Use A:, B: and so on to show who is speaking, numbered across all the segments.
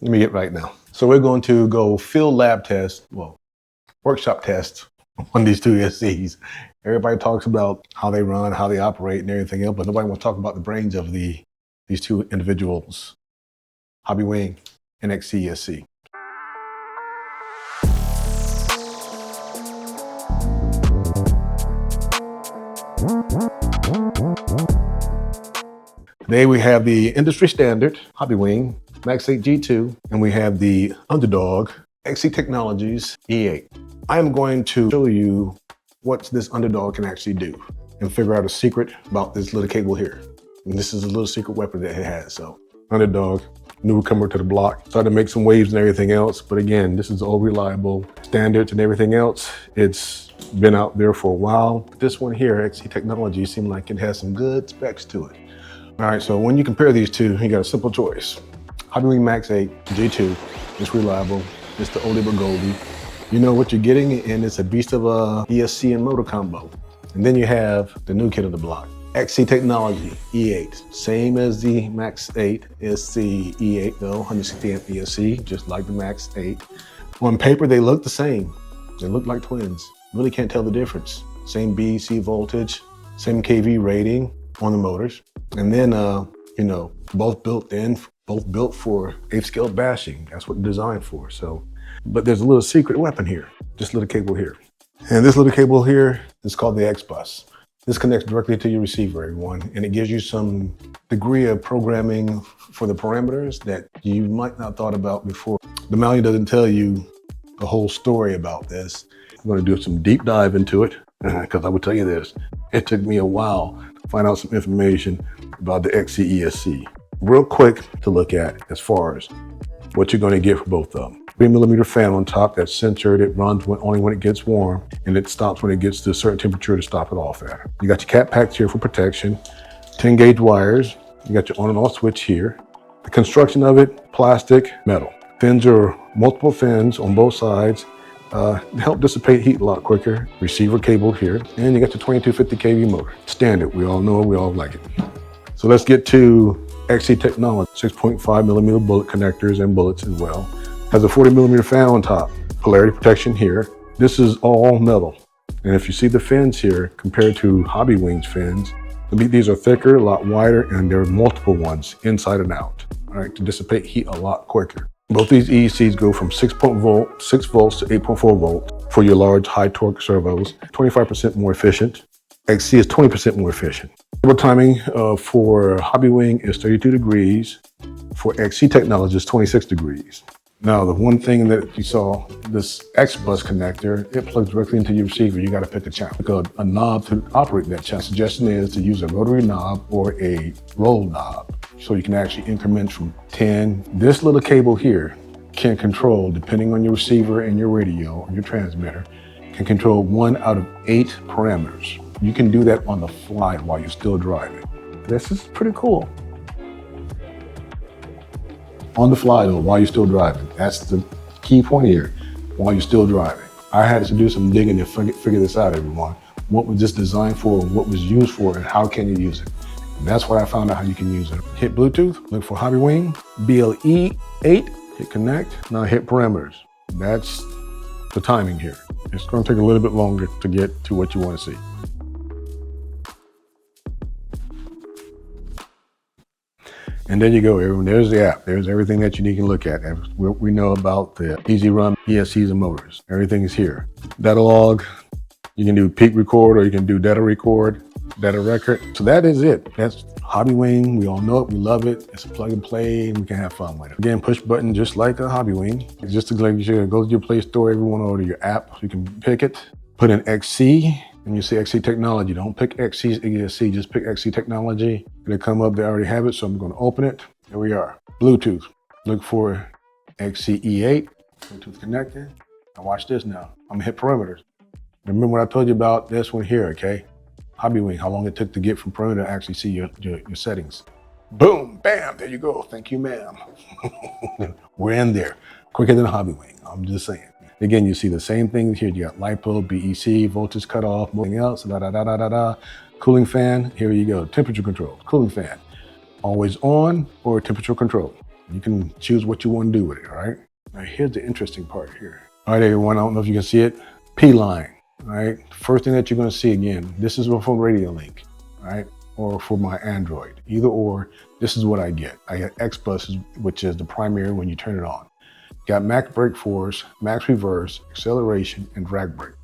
A: Let me get right now. So we're going to go field lab test, well, workshop test on these two ESCs. Everybody talks about how they run, how they operate and everything else, but nobody wants to talk about the brains of these two individuals, HobbyWing and XC ESC. Today we have the industry standard HobbyWing Max 8 G2, and we have the underdog XC Technologies E8. I am going to show you what this underdog can actually do and figure out a secret about this little cable here. And this is a little secret weapon that it has. So underdog, newcomer to the block, started to make some waves and everything else. But again, this is all reliable standards and everything else. It's been out there for a while. This one here, XC Technology, seems like it has some good specs to it. All right, so when you compare these two, you got a simple choice. HobbyWing Max 8 G2, it's reliable, it's the oldie but goldie. You know what you're getting, and it's a beast of a ESC and motor combo. And then you have the new kid on the block, XC Technology E8. Same as the Max 8, it's the E8 though, 160 amp ESC, just like the Max 8. On paper, they look the same. They look like twins. Really can't tell the difference. Same BEC voltage, same kV rating on the motors. And then, you know, both built for 8th scale bashing. That's what they're designed for. So, but there's a little secret weapon here, this little cable here. And this little cable here is called the X bus. This connects directly to your receiver, everyone, and it gives you some degree of programming for the parameters that you might not have thought about before. The manual doesn't tell you the whole story about this. I'm going to do some deep dive into it, because I will tell you this, it took me a while to find out some information about the XC ESC. Real quick to look at as far as what you're going to get for both of them. 3mm fan on top that's censored. It runs only when it gets warm, and it stops when it gets to a certain temperature to stop it off at. You got your cap packs here for protection, 10 gauge wires. You got your on and off switch here. The construction of it, plastic, metal. Fins are multiple fins on both sides. Help dissipate heat a lot quicker. Receiver cable here, and you got your 2250 kV motor. Standard, we all know it, we all like it. So let's get to XC Technology, 6.5mm bullet connectors and bullets as well. Has a 40mm fan on top, polarity protection here. This is all metal. And if you see the fins here compared to HobbyWing's fins, these are thicker, a lot wider, and there are multiple ones inside and out, all right, to dissipate heat a lot quicker. Both these ESCs go from 6 volts to 8.4 volts for your large high torque servos, 25% more efficient. XC is 20% more efficient. Turbo timing for HobbyWing is 32 degrees. For XC Technology is 26 degrees. Now, the one thing that you saw, this X bus connector, it plugs directly into your receiver. You got to pick a channel, pick a knob to operate that channel. Suggestion is to use a rotary knob or a roll knob, so you can actually increment from 10. This little cable here can control, depending on your receiver and your radio or your transmitter, can control 1 out of 8 parameters. You can do that on the fly while you're still driving. This is pretty cool. On the fly though, while you're still driving. That's the key point here, while you're still driving. I had to do some digging to figure this out, everyone. What was this designed for, what was used for, and how can you use it? And that's where I found out how you can use it. Hit Bluetooth, look for HobbyWing, BLE8, hit connect, now hit parameters. That's the timing here. It's gonna take a little bit longer to get to what you wanna see. And there you go, everyone. There's the app. There's everything that you need to look at. We know about the easy run ESCs and motors. Everything is here. Data log, you can do peak record or you can do data record, data record. So that is it. That's HobbyWing. We all know it. We love it. It's a plug and play and we can have fun with it. Again, push button just like a HobbyWing. It's just to let you go to your Play Store, everyone order your app so you can pick it. Put in XC. And you see XC Technology, don't pick XC's ESC, just pick XC Technology. It'll come up, they already have it, so I'm gonna open it. There we are. Bluetooth, look for XC E8, Bluetooth connected. Now watch this now, I'm gonna hit parameters. Remember what I told you about this one here, okay? HobbyWing, how long it took to get from parameter to actually see your settings. Boom, bam, there you go, thank you ma'am. We're in there, quicker than HobbyWing, I'm just saying. Again, you see the same thing here. You got LiPo, BEC, voltage cutoff, nothing else, Cooling fan, here you go. Temperature control, cooling fan. Always on or temperature control. You can choose what you want to do with it, all right? Now here's the interesting part here. All right, everyone, I don't know if you can see it. P-line, all right? First thing that you're gonna see again, this is from Radio Link, all right? Or for my Android, either or, this is what I get. I get X-Bus, which is the primary when you turn it on. Got max brake force, max reverse, acceleration, and drag brake.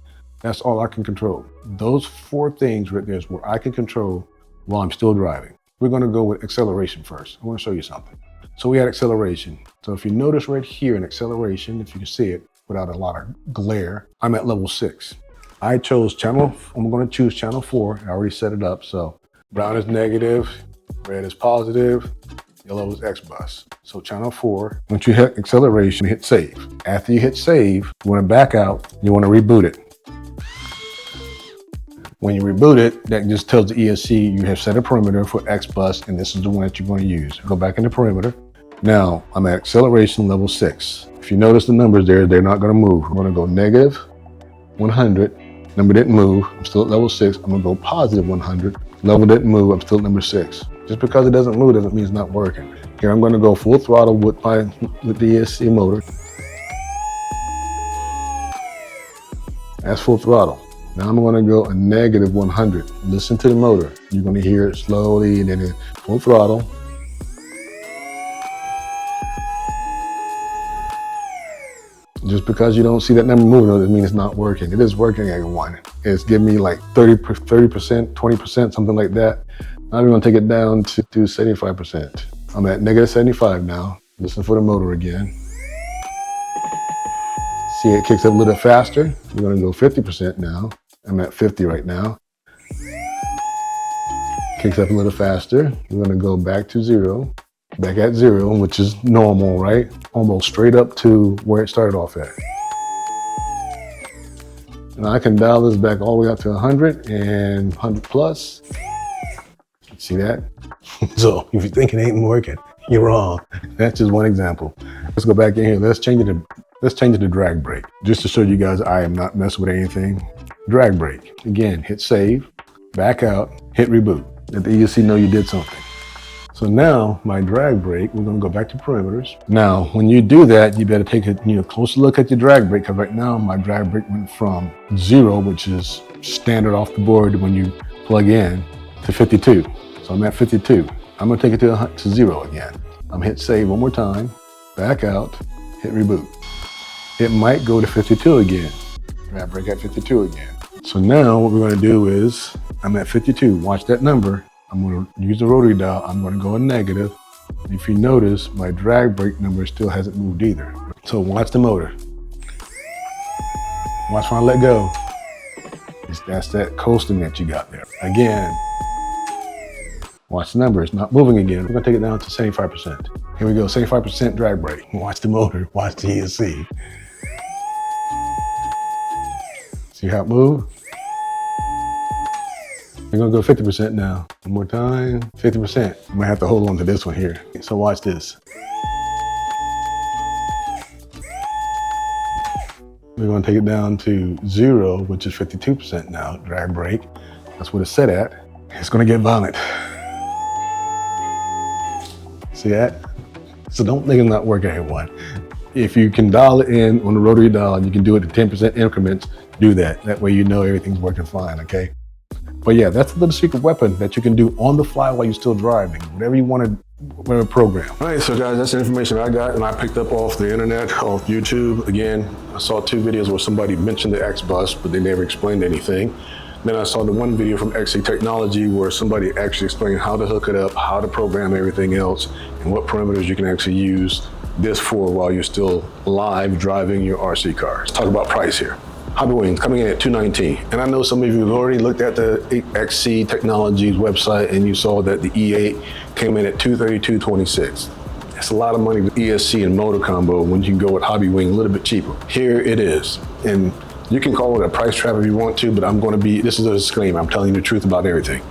A: That's all I can control. Those 4 things right there is where I can control while I'm still driving. We're gonna go with acceleration first. I wanna show you something. So we had acceleration. So if you notice right here in acceleration, if you can see it without a lot of glare, I'm at level 6. I chose I'm gonna choose channel 4. I already set it up. So brown is negative, red is positive, yellow is X-Bus. So channel 4, once you hit acceleration, hit save. After you hit save, you wanna back out, you wanna reboot it. When you reboot it, that just tells the ESC you have set a perimeter for X-Bus, and this is the one that you're going to use. Go back into perimeter. Now, I'm at acceleration level 6. If you notice the numbers there, they're not going to move. I'm going to go negative 100. Number didn't move. I'm still at level 6. I'm going to go positive 100. Level didn't move. I'm still at number 6. Just because it doesn't move doesn't mean it's not working. Here, I'm going to go full throttle with the ESC motor. That's full throttle. Now I'm going to go a negative 100. Listen to the motor. You're going to hear it slowly and then full throttle. Just because you don't see that number moving doesn't mean it's not working. It is working, everyone. It's giving me like 30%, 20%, something like that. Now I'm going to take it down to 75%. I'm at negative 75 now. Listen for the motor again. See, it kicks up a little faster. We're going to go 50% now. I'm at 50 right now. Kicks up a little faster. We're gonna go back to 0. Back at 0, which is normal, right? Almost straight up to where it started off at. Now I can dial this back all the way up to 100 and 100 plus. See that? So if you think it ain't working, you're wrong. That's just one example. Let's go back in here. Let's change it to drag brake. Just to show you guys I am not messing with anything. Drag brake. Again, hit save, back out, hit reboot. Let the ESC know you did something. So now my drag brake, we're gonna go back to perimeters. Now, when you do that, you better take a closer look at your drag brake, because right now my drag brake went from 0, which is standard off the board when you plug in, to 52. So I'm at 52. I'm gonna take it to 0 again. I'm gonna hit save one more time, back out, hit reboot. It might go to 52 again. Drag brake at 52 again. So now what we're gonna do is, I'm at 52, watch that number. I'm gonna use the rotary dial, I'm gonna go a negative. If you notice, my drag brake number still hasn't moved either. So watch the motor. Watch when I let go. That's that coasting that you got there. Again, watch the number, it's not moving again. We're gonna take it down to 75%. Here we go, 75% drag brake. Watch the motor, watch the ESC. See how it moved? We're gonna go 50% now. One more time, 50%. I might have to hold on to this one here. So watch this. We're gonna take it down to 0, which is 52% now, drag brake. That's what it's set at. It's gonna get violent. See that? So don't think it's not working, everyone. If you can dial it in on the rotary dial, you can do it in 10% increments, do that. That way you know everything's working fine, okay? But yeah, that's a little secret weapon that you can do on the fly while you're still driving, whatever you want to program. All right, so guys, that's the information I got and I picked up off the internet, off YouTube. Again, I saw 2 videos where somebody mentioned the X-Bus, but they never explained anything. Then I saw the one video from XC Technology where somebody actually explained how to hook it up, how to program everything else, and what parameters you can actually use this for while you're still live driving your RC car. Let's talk about price here. HobbyWing coming in at $219. And I know some of you have already looked at the XC Technologies website and you saw that the E8 came in at $232.26. That's a lot of money with ESC and motor combo when you can go with HobbyWing a little bit cheaper. Here it is. And you can call it a price trap if you want to, but this is a disclaimer. I'm telling you the truth about everything.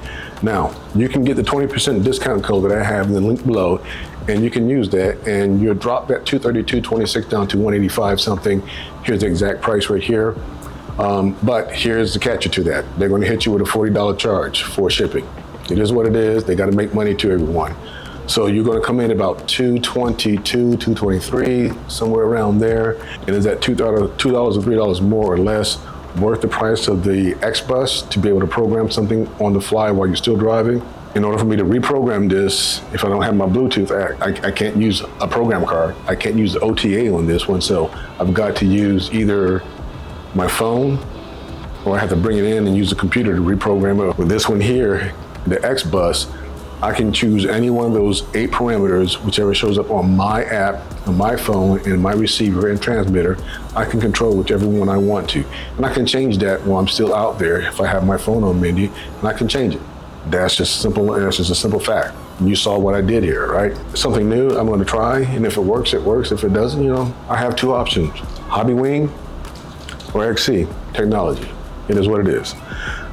A: Now, you can get the 20% discount code that I have in the link below, and you can use that, and you'll drop that $232.26 down to $185 something. Here's the exact price right here. But here's the catch to that. They're going to hit you with a $40 charge for shipping. It is what it is. They got to make money to everyone. So you're going to come in about $222, $223, somewhere around there. And is that $2 or $3 more or less worth the price of the X bus to be able to program something on the fly while you're still driving? In order for me to reprogram this, if I don't have my Bluetooth, I can't use a program card. I can't use the OTA on this one, so I've got to use either my phone, or I have to bring it in and use the computer to reprogram it. With this one here, the X bus, I can choose any one of those 8 parameters, whichever shows up on my app, on my phone, and my receiver and transmitter. I can control whichever one I want to. And I can change that while I'm still out there if I have my phone on me, and I can change it. That's just simple. That's just a simple fact. You saw what I did here, right? Something new, I'm going to try, and if it works, it works. If it doesn't, I have 2 options: HobbyWing or XC technology. It is what it is.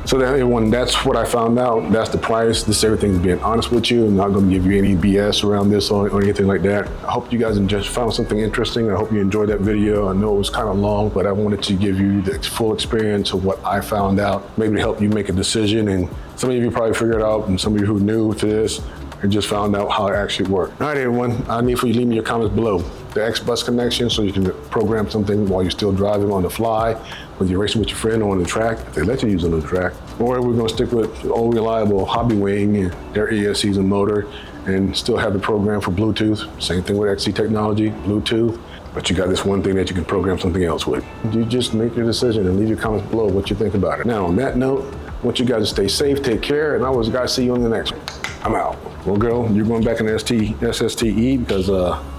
A: So that's what I found out. That's the price. This everything's being honest with you. I'm not going to give you any BS around this or anything like that. I hope you guys just found something interesting. I hope you enjoyed that video. I know it was kind of long, but I wanted to give you the full experience of what I found out, maybe to help you make a decision. And some of you probably figured out, and some of you who are new to this and just found out how it actually worked. All right, everyone. I need for you to leave me your comments below. The X-Bus connection, so you can program something while you're still driving on the fly, when you're racing with your friend on the track, if they let you use it on the track. Or we're going to stick with old reliable HobbyWing and their ESCs and motor, and still have the program for Bluetooth. Same thing with XC technology, Bluetooth. But you got this one thing that you can program something else with. You just make your decision and leave your comments below what you think about it. Now, on that note, I want you guys to stay safe, take care, and I will guys see you on the next one. I'm out. Well, girl, you're going back in the SSTE because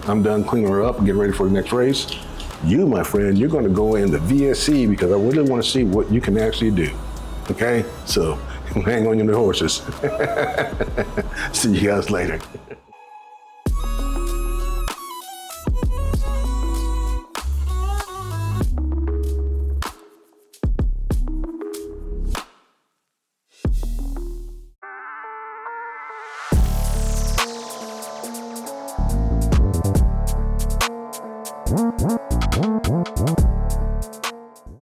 A: I'm done cleaning her up and getting ready for the next race. You, my friend, you're going to go in the VSC because I really want to see what you can actually do. Okay? So hang on your horses. See you guys later.
B: What?